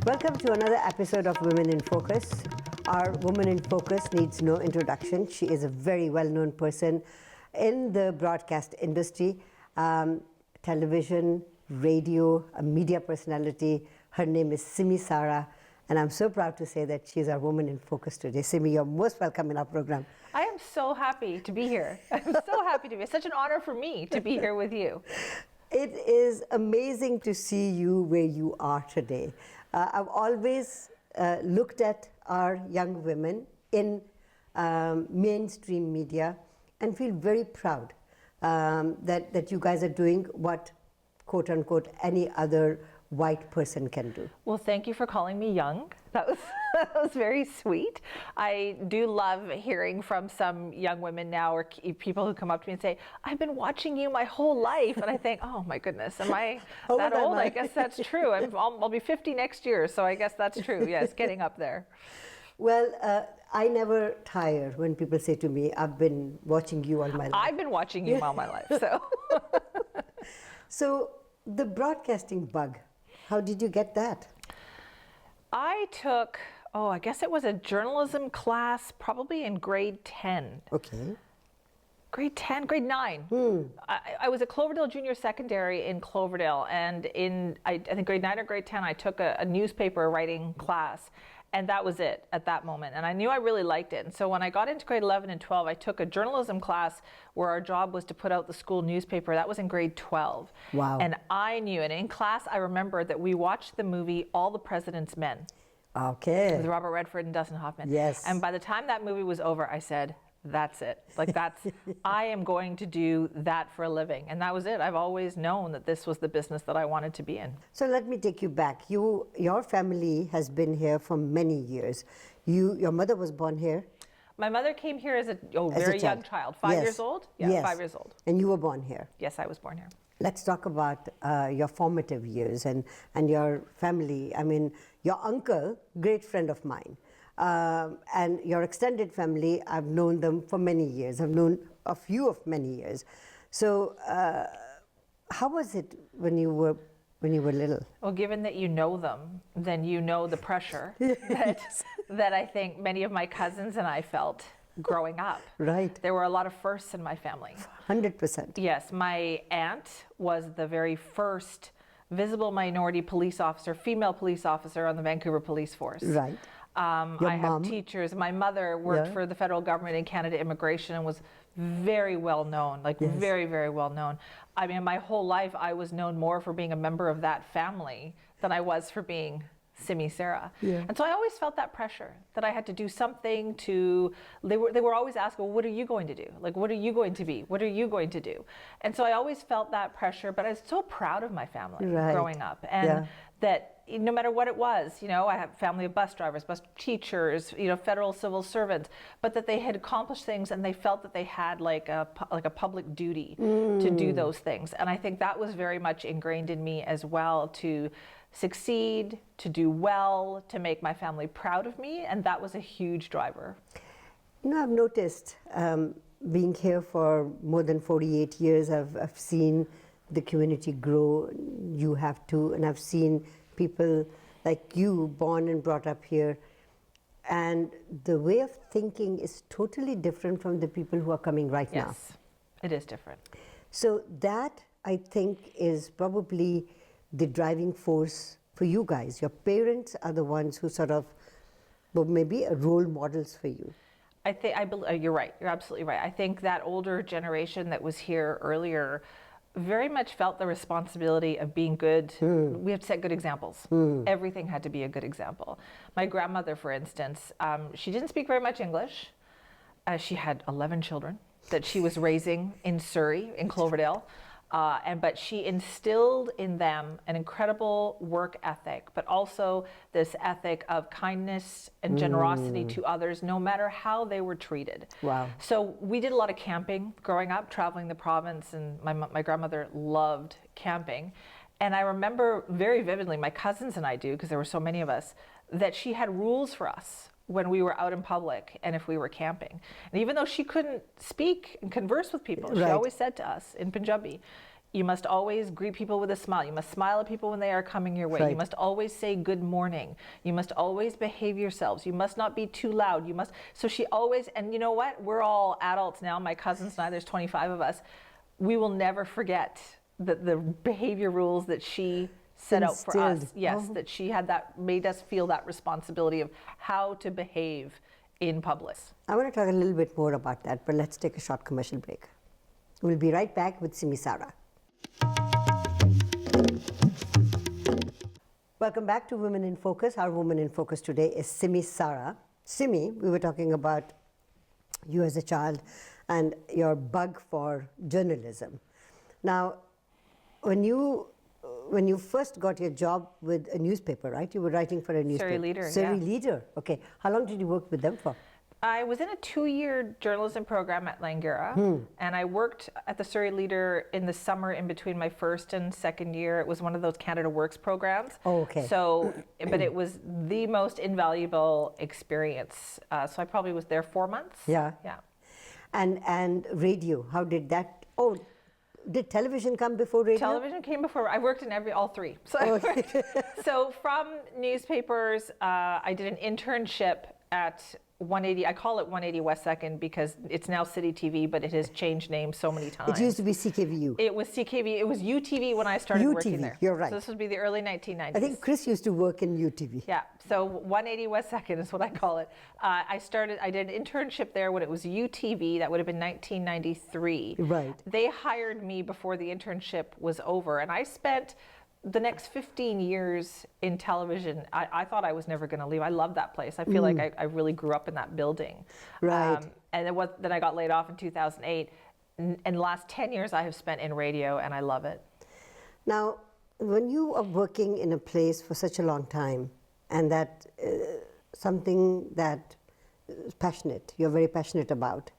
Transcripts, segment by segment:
Welcome to another episode of Women in Focus. Our Woman in Focus needs no introduction. She is a very well-known person in the broadcast industry, television, radio, a media personality. Her name is Simi Sara, and I'm so proud to say that she's our Woman in Focus today. Simi, you're most welcome in our program. I am so happy to be here. I'm so happy to be. It's such an honor for me to be here with you. It is amazing to see you where you are today. I've always looked at our young women in mainstream media and feel very proud that you guys are doing what, quote unquote, any other white person can do. Well, thank you for calling me young. That was very sweet. I do love hearing from some young women now, or people who come up to me and say, I've been watching you my whole life. And I think, oh my goodness, am I that old? I guess that's true. I'll be 50 next year, so I guess that's true. Yes, getting up there. Well, I never tire when people say to me, I've been watching you all my life. I've been watching you all my life, so. So the broadcasting bug, how did you get that? I took, I guess it was a journalism class, probably in grade 10. Okay. Grade 10, grade 9. I was at Cloverdale Junior Secondary in Cloverdale, and I think grade 9 or grade 10, I took a newspaper writing class, and that was it at that moment. And I knew I really liked it. And so when I got into grade 11 and 12, I took a journalism class where our job was to put out the school newspaper. That was in grade 12. Wow. And I knew, and in class, I remember that we watched the movie All the President's Men. Okay. With Robert Redford and Dustin Hoffman. Yes. And by the time that movie was over, I said, that's it. I am going to do that for a living. And that was it. I've always known that this was the business that I wanted to be in. So let me take you back. Your family has been here for many years. Your mother was born here? My mother came here as a very young child. 5 years old? Yeah, yes. 5 years old. And you were born here? Yes, I was born here. Let's talk about your formative years and your family. I mean, your uncle, great friend of mine. And your extended family, I've known them for many years. I've known a few of many years. So how was it when you were little? Well, given that you know them, then you know the pressure that I think many of my cousins and I felt growing up. Right. There were a lot of firsts in my family. 100%. Yes, my aunt was the very first visible minority police officer, female police officer on the Vancouver Police Force. Right. I have teachers. My mother worked for the federal government in Canada Immigration and was very well known, very, very well known. I mean, my whole life I was known more for being a member of that family than I was for being Simi Sara. Yeah. And so I always felt that pressure that I had to do something they were always asking, well, what are you going to do? Like, what are you going to be? What are you going to do? And so I always felt that pressure, but I was so proud of my family growing up. And that no matter what it was, I have a family of bus drivers, bus teachers, federal civil servants, but that they had accomplished things and they felt that they had like a public duty to do those things. And I think that was very much ingrained in me as well, to succeed, to do well, to make my family proud of me, and that was a huge driver. I've noticed, being here for more than 48 years, I've seen the community grow. You have too, and I've seen people like you born and brought up here, and the way of thinking is totally different from the people who are coming right now. Yes, it is different. So that, I think, is probably the driving force for you guys. Your parents are the ones who sort of, well, maybe role models for you. You're right. You're absolutely right. I think that older generation that was here earlier very much felt the responsibility of being good. We have to set good examples. Everything had to be a good example. My grandmother, for instance, she didn't speak very much English. She had 11 children that she was raising in Surrey, in Cloverdale. But she instilled in them an incredible work ethic, but also this ethic of kindness and generosity to others, no matter how they were treated. Wow. So we did a lot of camping growing up, traveling the province, and my grandmother loved camping. And I remember very vividly, my cousins and I do, because there were so many of us, that she had rules for us when we were out in public and if we were camping. And even though she couldn't speak and converse with people, she always said to us in Punjabi, You must always greet people with a smile. You must smile at people when they are coming your way. Right. You must always say good morning. You must always behave yourselves. You must not be too loud. You must. So she always, and you know what? We're all adults now. My cousins and I, there's 25 of us. We will never forget the behavior rules that she set out for us. Yes, that she had that, made us feel that responsibility of how to behave in public. I want to talk a little bit more about that, but let's take a short commercial break. We'll be right back with Simi Sara. Welcome back to Women in Focus. Our woman in focus today is Simi Sara. Simi, we were talking about you as a child and your bug for journalism. Now, when you first got your job with a newspaper, right? You were writing for a newspaper. Surrey Leader, Surrey yeah. Leader. Okay. How long did you work with them for? I was in a 2-year journalism program at Langara, and I worked at the Surrey Leader in the summer in between my first and second year. It was one of those Canada Works programs. Oh, okay. So, but it was the most invaluable experience. So I probably was there 4 months. Yeah. Yeah. And radio, how did that? Oh, did television come before radio? Television came before. I worked in all three. So, so from newspapers, I did an internship at 180, I call it 180 West 2nd because it's now City TV, but it has changed names so many times. It used to be CKVU. It was CKV, it was UTV when I started working there. You're right. So this would be the early 1990s. I think Chris used to work in UTV. Yeah, so 180 West 2nd is what I call it. I did an internship there when it was UTV, that would have been 1993. Right. They hired me before the internship was over, and I spent the next 15 years in television. I thought I was never going to leave. I love that place. I feel like I really grew up in that building. Right. And then I got laid off in 2008. And the last 10 years I have spent in radio, and I love it. Now, when you are working in a place for such a long time, and that something that is passionate, you're very passionate about,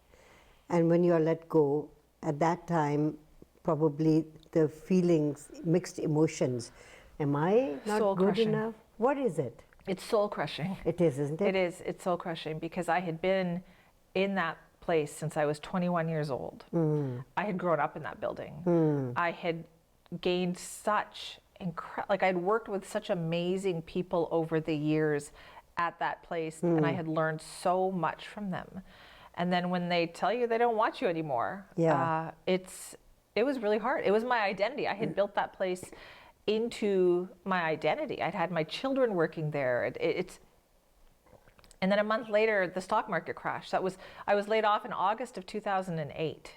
and when you are let go, at that time, probably the feelings, mixed emotions. Am I not Soul good crushing. enough? What is it? It's soul crushing. It is, isn't it? It is. It's soul crushing because I had been in that place since I was 21 years old. I had grown up in that building. I had gained such I had worked with such amazing people over the years at that place, and I had learned so much from them. And then when they tell you they don't want you anymore, it was really hard. It was my identity. I had built that place into my identity. I'd had my children working there. And then a month later, the stock market crashed. I was laid off in August of 2008.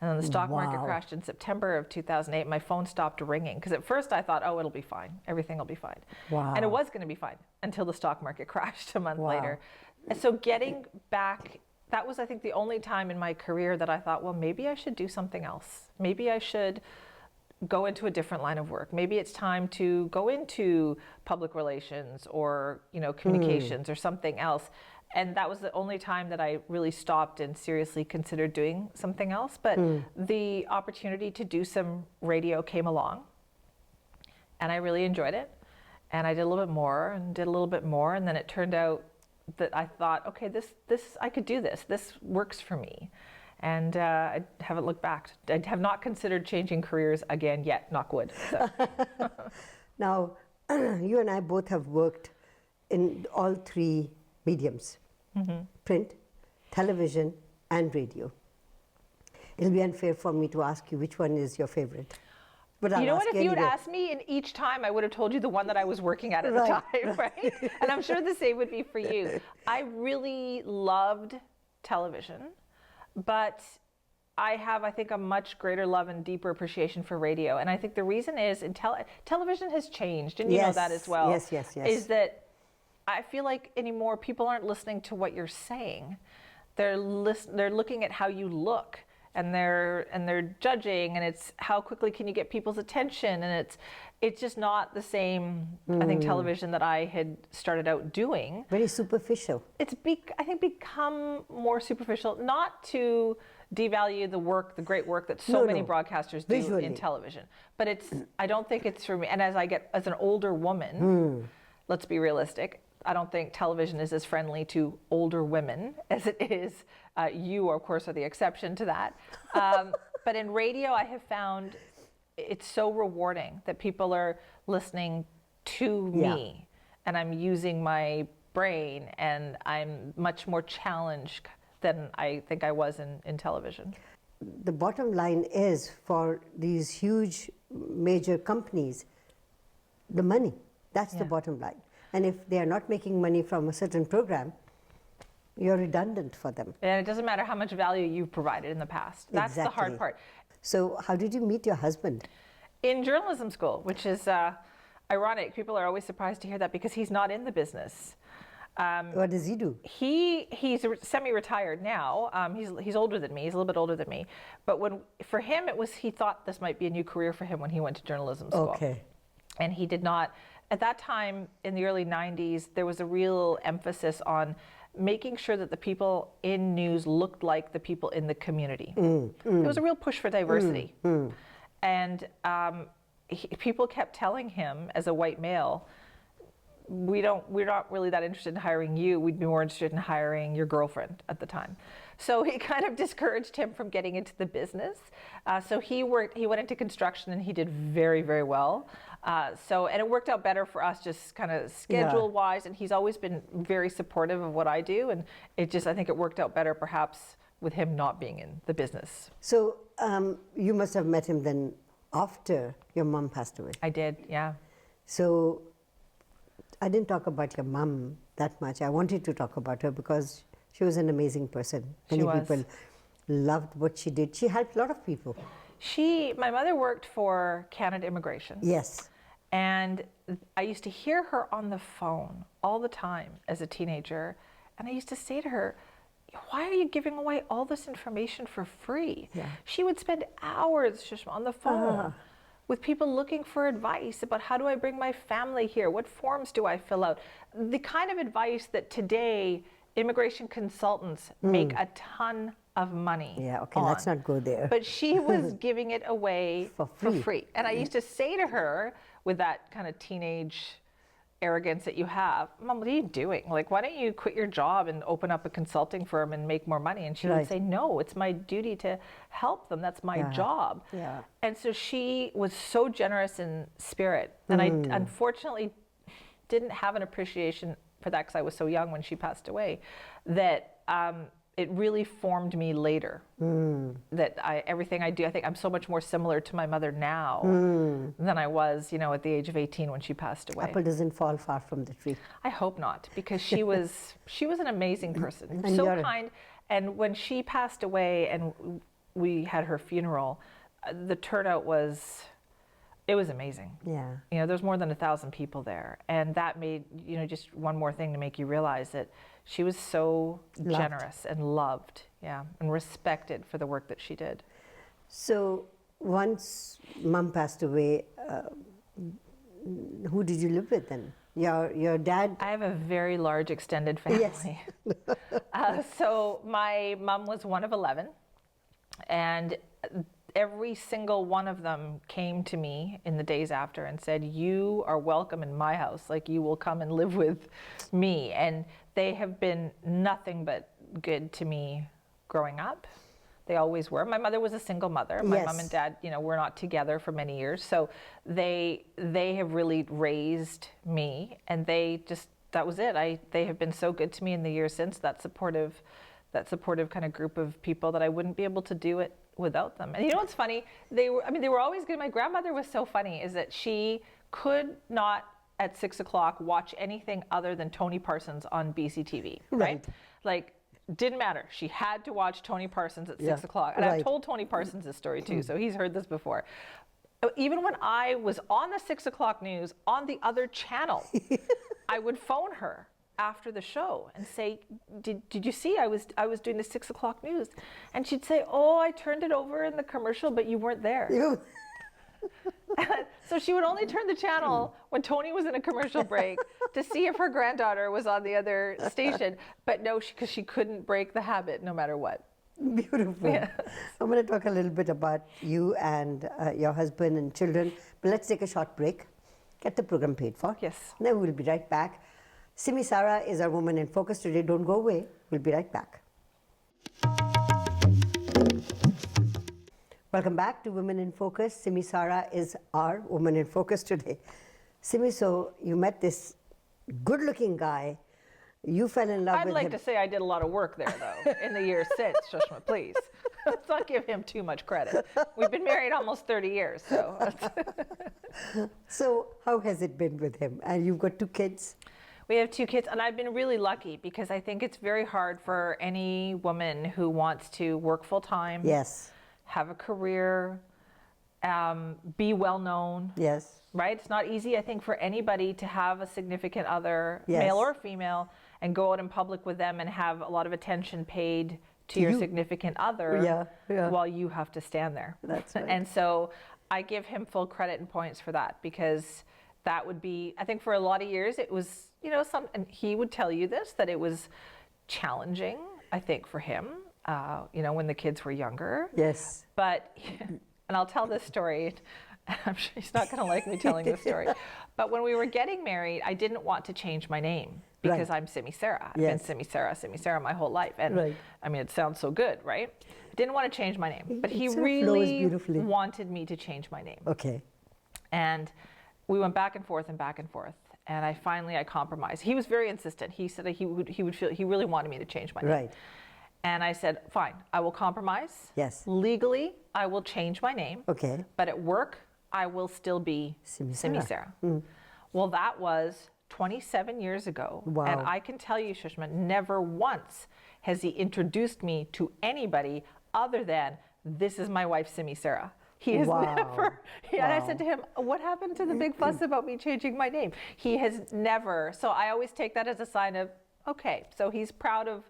And then the stock market crashed in September of 2008. My phone stopped ringing. Because at first I thought, oh, it'll be fine. Everything will be fine. Wow. And it was going to be fine until the stock market crashed a month later. And so getting back, that was, I think, the only time in my career that I thought, well, maybe I should do something else. Maybe I should go into a different line of work. Maybe it's time to go into public relations or, communications or something else. And that was the only time that I really stopped and seriously considered doing something else. But the opportunity to do some radio came along, and I really enjoyed it. And I did a little bit more and did a little bit more. And then it turned out that I thought, okay, this I could do this. This works for me. And I haven't looked back. I have not considered changing careers again yet, knock wood. So. Now, you and I both have worked in all three mediums, print, television, and radio. It'll be unfair for me to ask you which one is your favorite. But you know what, if you had asked me in each time, I would have told you the one that I was working at the time, right? And I'm sure the same would be for you. I really loved television, but I have, I think, a much greater love and deeper appreciation for radio. And I think the reason is television has changed, and you know that as well. Yes. Is that I feel like anymore people aren't listening to what you're saying. They're looking at how you look. And they're judging, and it's how quickly can you get people's attention, and it's just not the same. I think television that I had started out doing. Very superficial. It's I think become more superficial, not to devalue the great work that so many broadcasters do Visually. in television, but I don't think it's for me. And as an older woman, let's be realistic. I don't think television is as friendly to older women as it is. You, of course, are the exception to that. But in radio, I have found it's so rewarding that people are listening to me, and I'm using my brain, and I'm much more challenged than I think I was in television. The bottom line is, for these huge major companies, the money. That's the bottom line. And if they are not making money from a certain program, you're redundant for them. And it doesn't matter how much value you've provided in the past. That's the hard part. So how did you meet your husband? In journalism school, which is ironic. People are always surprised to hear that because he's not in the business. What does he do? He's semi-retired now. He's older than me. He's a little bit older than me. But for him, he thought this might be a new career for him when he went to journalism school. Okay. And he did not. At that time, in the early 90s, there was a real emphasis on making sure that the people in news looked like the people in the community. There was a real push for diversity. And people kept telling him, as a white male, we're not really that interested in hiring you. We'd be more interested in hiring your girlfriend at the time. So he kind of discouraged him from getting into the business. So he went into construction, and he did very, very well. And it worked out better for us, just kind of schedule-wise. And he's always been very supportive of what I do. And I think it worked out better, perhaps, with him not being in the business. So you must have met him then after your mom passed away. I did, yeah. So I didn't talk about your mom that much. I wanted to talk about her because she was an amazing person. Many people loved what she did. She helped a lot of people. My mother worked for Canada Immigration. Yes. And I used to hear her on the phone all the time as a teenager. And I used to say to her, why are you giving away all this information for free? Yeah. She would spend hours just on the phone with people looking for advice about how do I bring my family here? What forms do I fill out? The kind of advice that today immigration consultants make a ton of money. Yeah, okay, on. let's not go there. But she was giving it away for free. And I used to say to her, with that kind of teenage arrogance that you have, Mom, what are you doing? Like, why don't you quit your job and open up a consulting firm and make more money? And she would say, no, it's my duty to help them. That's my job. Yeah. And so she was so generous in spirit. And I unfortunately didn't have an appreciation for that because I was so young when she passed away, that it really formed me later. That everything I do, I think I'm so much more similar to my mother now than I was, at the age of 18 when she passed away. Apple doesn't fall far from the tree. I hope not, because she was an amazing person, and so kind. And when she passed away and we had her funeral, the turnout was amazing. Yeah. There's more than 1,000 people there, and that made just one more thing to make you realize that she was so generous and loved, and respected for the work that she did. So once Mom passed away, who did you live with then? Your dad? I have a very large extended family. Yes. So my mom was one of 11, and every single one of them came to me in the days after and said, you are welcome in my house, like you will come and live with me. And they have been nothing but good to me growing up. They always were. My mother was a single mother. My mom and dad, were not together for many years. So they have really raised me, and that was it. They have been so good to me in the years since, that supportive kind of group of people, that I wouldn't be able to do it without them. And what's funny? They were always good. My grandmother was so funny, is that she could not at 6 o'clock watch anything other than Tony Parsons on BCTV, right? Like, didn't matter. She had to watch Tony Parsons at 6 o'clock. And I've told Tony Parsons this story too, so he's heard this before. Even when I was on the 6 o'clock news on the other channel, I would phone her after the show and say, did you see I was doing the 6 o'clock news? And she'd say, oh, I turned it over in the commercial, but you weren't there. So she would only turn the channel when Tony was in a commercial break to see if her granddaughter was on the other station. But no, because she couldn't break the habit no matter what. Beautiful. Yeah. I'm going to talk a little bit about you and your husband and children. But let's take a short break, get the program paid for. Yes. And then we'll be right back. Simi Sara is our Woman in Focus today. Don't go away. We'll be right back. Welcome back to Women in Focus. Simi Sara is our Woman in Focus today. Simi, so you met this good-looking guy. You fell in love with him. I'd like to say I did a lot of work there, though, in the years since, Sushma, please. Let's not give him too much credit. We've been married almost 30 years, so. So how has it been with him? And you've got 2 kids? We have 2 kids, and I've been really lucky because I think it's very hard for any woman who wants to work full-time, Yes. have a career, be well-known. Yes. Right? It's not easy, I think, for anybody to have a significant other, Yes. male or female, and go out in public with them and have a lot of attention paid to your you. significant other Yeah. while you have to stand there. That's right. And so I give him full credit and points for that, because that would be, I think for a lot of years it was, and he would tell you this, that it was challenging, I think, for him, when the kids were younger. Yes. But, and I'll tell this story, I'm sure he's not going to like me telling this story, but when we were getting married, I didn't want to change my name because Right. I'm Simi Sara. I've Yes. been Simi Sara my whole life. And Right. I mean, it sounds so good, right? I didn't want to change my name, but he It sort of flows really beautifully. wanted me to change my name. Okay. And we went back and forth and back and forth. And I compromised. He was very insistent. He said that he really wanted me to change my name. Right. And I said, fine, I will compromise. Yes. Legally, I will change my name. Okay. But at work, I will still be Simi Simi Sara. Sara. Well, that was 27 years ago. Wow. And I can tell you, Sushma, never once has he introduced me to anybody other than, this is my wife, Simi Sara. He has Wow. never, and I said to him, what happened to the big fuss about me changing my name? He has never, so I always take that as a sign of, okay, so he's proud of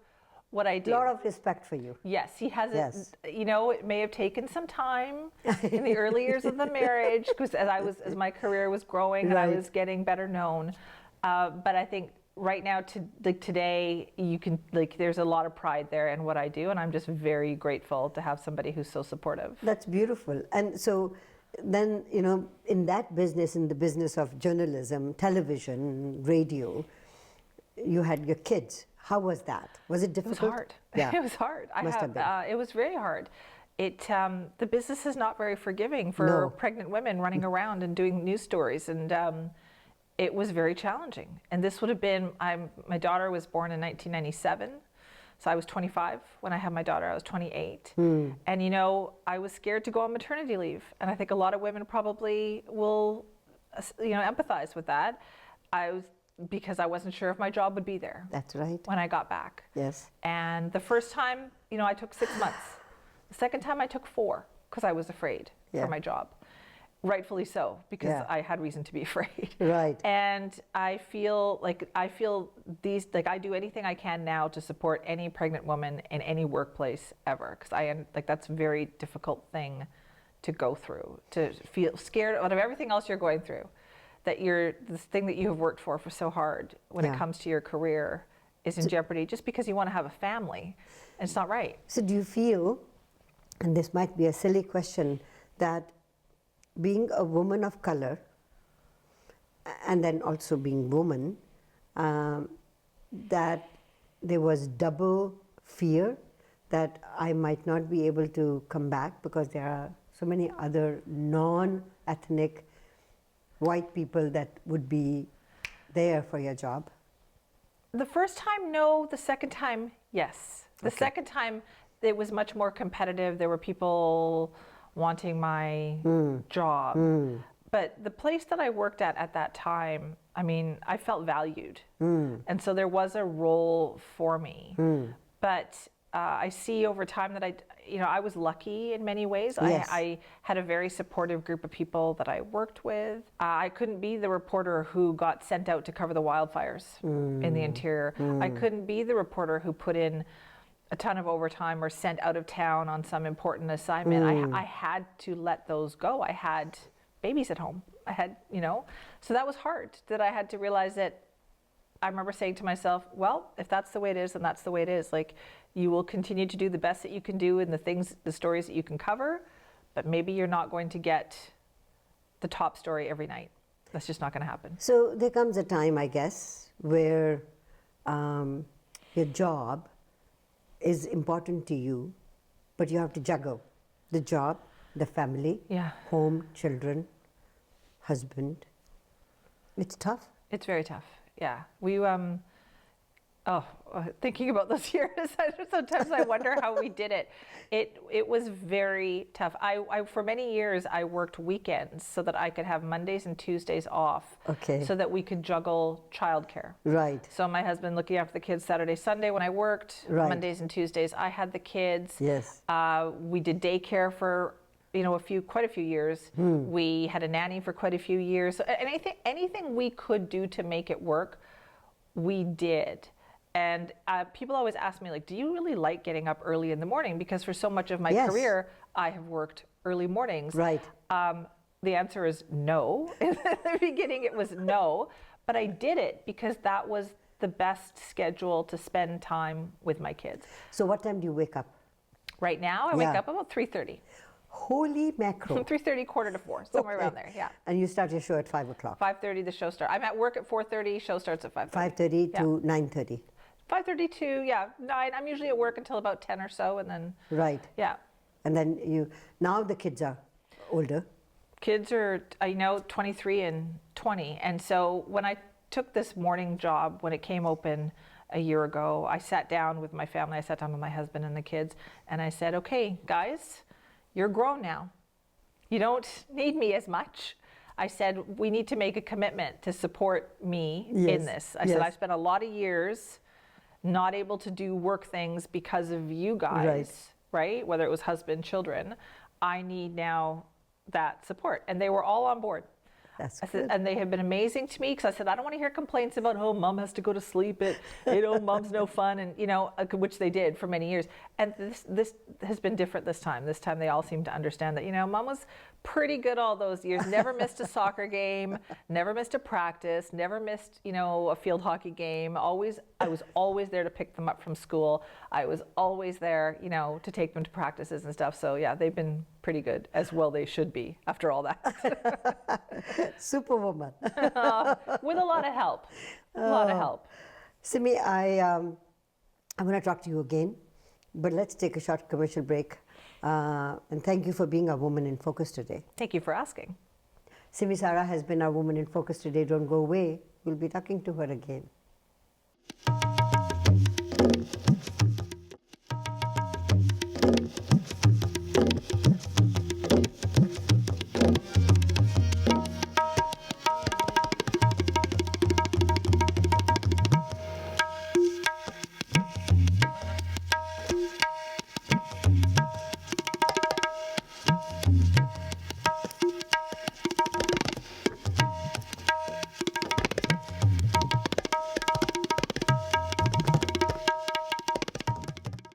what I do. A lot of respect for you. Yes, he hasn't, Yes. it may have taken some time in the early years of the marriage, because as my career was growing and I Right. was getting better known. But I think right now, today, you can, there's a lot of pride there in what I do, and I'm just very grateful to have somebody who's so supportive. That's beautiful. And so then, in that business, in the business of journalism, television, radio, you had your kids. How was that? Was it It difficult? was hard. Yeah. It was hard. Must have been. It was very hard. The business is not very forgiving for No. pregnant women running around and doing news stories, and it was very challenging. And this would have been, my daughter was born in 1997, so I was 25 when I had my daughter. I was 28, and I was scared to go on maternity leave, and I think a lot of women probably will, empathize with that. Because I wasn't sure if my job would be there. That's right. When I got back. Yes. And the first time, I took 6 months. The second time I took 4 because I was afraid for my job. Rightfully so, because I had reason to be afraid. Right. And I feel these, I do anything I can now to support any pregnant woman in any workplace ever, because that's a very difficult thing to go through, to feel scared out of everything else you're going through. That this thing that you have worked for so hard when it comes to your career is in jeopardy just because you want to have a family. And it's not right. So do you feel, and this might be a silly question, that being a woman of color and then also being woman, that there was double fear that I might not be able to come back because there are so many other non-ethnic white people that would be there for your job? The first time, no. The second time, yes. The second time, it was much more competitive. There were people wanting my job. But the place that I worked at that time, I felt valued. And so there was a role for me. But I see over time that I was lucky in many ways. Yes. I had a very supportive group of people that I worked with. I couldn't be the reporter who got sent out to cover the wildfires in the interior. I couldn't be the reporter who put in a ton of overtime or sent out of town on some important assignment. I had to let those go. I had babies at home. I had, so that was hard, that I had to realize that. I remember saying to myself, well, if that's the way it is, then that's the way it is. You will continue to do the best that you can do in the stories that you can cover, but maybe you're not going to get the top story every night. That's just not going to happen. So there comes a time, I guess, where your job is important to you, but you have to juggle the job the family, Yeah. home, children, husband. It's tough. It's very tough. Yeah. Thinking about those years, sometimes I wonder how we did it. It was very tough. I for many years I worked weekends so that I could have Mondays and Tuesdays off. Okay. So that we could juggle childcare. Right. So my husband looking after the kids Saturday, Sunday when I worked. Right. Mondays and Tuesdays I had the kids. Yes. We did daycare for quite a few years. We had a nanny for quite a few years. So anything we could do to make it work, we did. And people always ask me, like, do you really like getting up early in the morning? Because for so much of my Yes. career, I have worked early mornings. Right. The answer is no. In the beginning, it was no. But I did it because that was the best schedule to spend time with my kids. So what time do you wake up? Right now, I wake up about 3:30. Holy mackerel. 3:30, 3:45, somewhere around there, yeah. And you start your show at 5 o'clock? 5:30, the show starts. I'm at work at 4:30, show starts at 5:30. 5:30 to 9:30? 5:30 to, 9. I'm usually at work until about 10 or so, and then, Right. yeah. And then now the kids are older. Kids are, 23 and 20. And so when I took this morning job, when it came open a year ago, I sat down with my family, I sat down with my husband and the kids, and I said, okay, guys, you're grown now. You don't need me as much. I said, we need to make a commitment to support me in this. I said, I spent a lot of years not able to do work things because of you guys, right? Whether it was husband, children. I need now that support. And they were all on board. That's I said, good. and they have been amazing to me because I said, I don't want to hear complaints about, oh, mom has to go to sleep at, mom's no fun, and, which they did for many years. And this has been different this time. This time they all seem to understand that, mom was pretty good all those years, never missed a soccer game, never missed a practice, never missed, a field hockey game. I was always there to pick them up from school. I was always there, to take them to practices and stuff. So yeah, they've been pretty good, as well they should be after all that. Superwoman. With a lot of help. A lot of help. Simi, I'm going to talk to you again, but let's take a short commercial break. And thank you for being our Woman in Focus today. Thank you for asking. Simi Sara has been our Woman in Focus today. Don't go away. We'll be talking to her again.